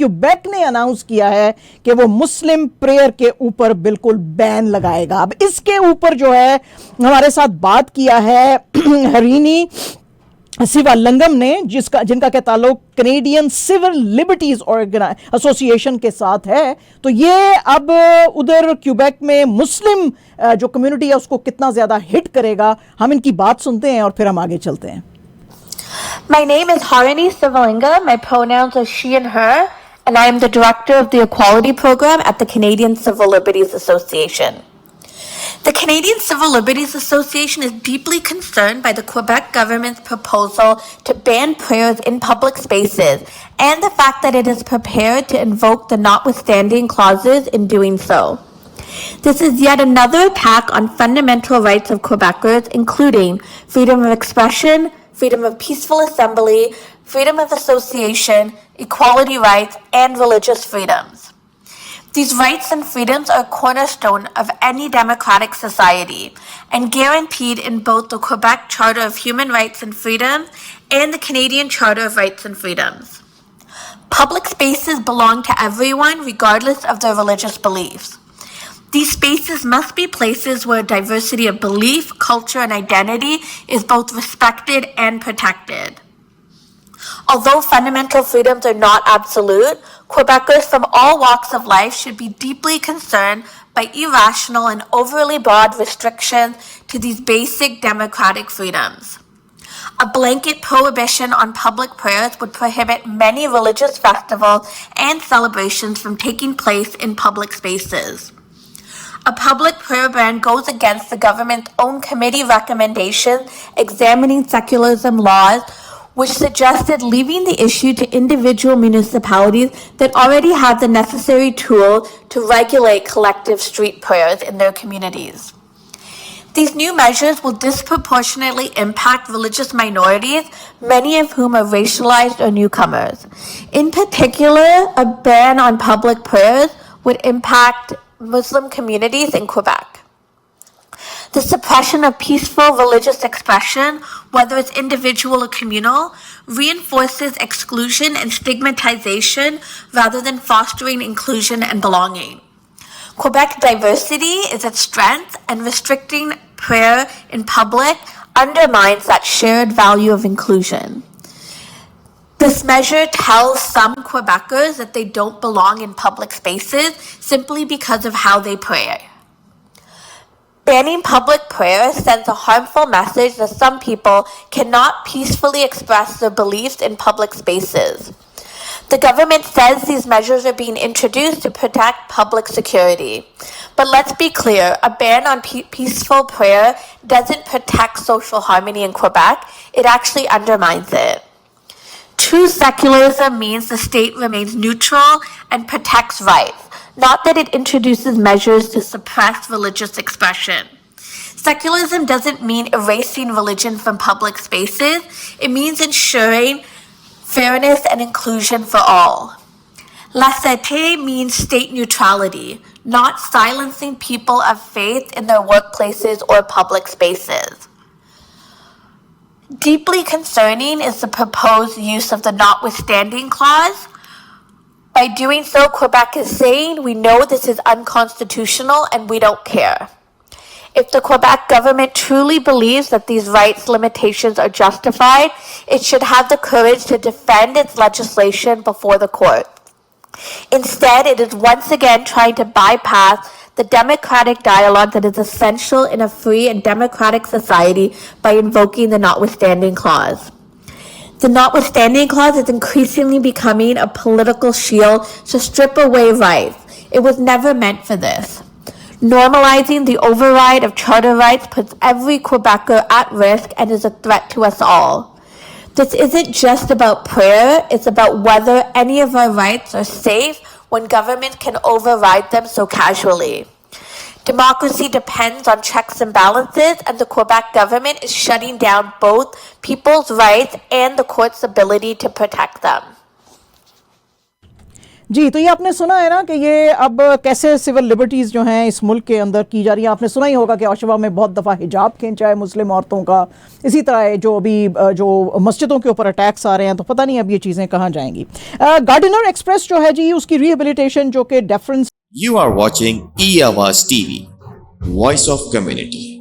Quebec ने announce किया है कि वो मुस्लिम प्रेयर के ऊपर बिल्कुल बैन लगाएगा। अब इसके ऊपर जो है हमारे साथ बात किया है हरीनी सिवालंगम ने, जिनका क्या ताल्लुक कैनेडियन सिविल लिबर्टीज एसोसिएशन के साथ है। तो ये अब उधर क्यूबेक में मुस्लिम जो कम्युनिटी है उसको कितना ज्यादा हिट करेगा, हम इनकी बात सुनते हैं और फिर हम आगे चलते हैं। My name is Harini Sivalingam. My pronouns are she and her, and I am the director of the Equality Program at the Canadian Civil Liberties Association. The Canadian Civil Liberties Association is deeply concerned by the Quebec government's proposal to ban prayers in public spaces and the fact that it is prepared to invoke the notwithstanding clauses in doing so. This is yet another attack on fundamental rights of Quebecers, including freedom of expression, freedom of peaceful assembly, freedom of association, equality rights, and religious freedoms. These rights and freedoms are a cornerstone of any democratic society and guaranteed in both the Quebec Charter of Human Rights and Freedoms and the Canadian Charter of Rights and Freedoms. Public spaces belong to everyone, regardless of their religious beliefs. These spaces must be places where diversity of belief, culture, and identity is both respected and protected. Although fundamental freedoms are not absolute, Quebecers from all walks of life should be deeply concerned by irrational and overly broad restrictions to these basic democratic freedoms. A blanket prohibition on public prayers would prohibit many religious festivals and celebrations from taking place in public spaces. A public prayer ban goes against the government's own committee recommendations examining secularism laws, which suggested leaving the issue to individual municipalities that already have the necessary tool to regulate collective street prayers in their communities. These new measures will disproportionately impact religious minorities, many of whom are racialized or newcomers. In particular, a ban on public prayers would impact Muslim communities in Quebec. The suppression of peaceful religious expression, whether it's individual or communal, reinforces exclusion and stigmatization rather than fostering inclusion and belonging. Quebec's diversity is its strength, and restricting prayer in public undermines that shared value of inclusion. This measure tells some Quebecers that they don't belong in public spaces simply because of how they pray. Banning public prayer sends a harmful message that some people cannot peacefully express their beliefs in public spaces. The government says these measures are being introduced to protect public security. But let's be clear, a ban on peaceful prayer doesn't protect social harmony in Quebec, it actually undermines it. True secularism means the state remains neutral and protects rights, not that it introduces measures to suppress religious expression. Secularism doesn't mean erasing religion from public spaces. It means ensuring fairness and inclusion for all. Laïcité means state neutrality, not silencing people of faith in their workplaces or public spaces. Deeply concerning is the proposed use of the notwithstanding clause. By doing so, Quebec is saying, we know this is unconstitutional and we don't care. If the Quebec government truly believes that these rights limitations are justified, it should have the courage to defend its legislation before the court. Instead, it is once again trying to bypass the democratic dialogue that is essential in a free and democratic society by invoking the notwithstanding clause. The notwithstanding clause is increasingly becoming a political shield to strip away rights. It was never meant for this. Normalizing the override of charter rights puts every Quebecer at risk and is a threat to us all. This isn't just about prayer, it's about whether any of our rights are safe when government can override them so casually. Democracy depends on checks and balances, and the Quebec government is shutting down both people's rights and the court's ability to protect them. जी, तो ये आपने सुना है ना कि ये अब कैसे सिविल लिबर्टीज़ जो हैं इस मुल्क के अंदर की जा रही हैं। आपने सुना ही होगा कि ओशावा में बहुत दफ़ा हिजाब खींचा है मुस्लिम औरतों का। इसी तरह जो अभी जो मस्जिदों के ऊपर अटैक्स आ रहे हैं, तो पता नहीं अब ये चीज़ें कहाँ जाएंगी। गार्डिनर एक्सप्रेस जो है जी, उसकी रिहेबिलिटेशन जो कि deference You are watching Eawaz TV, Voice of Community.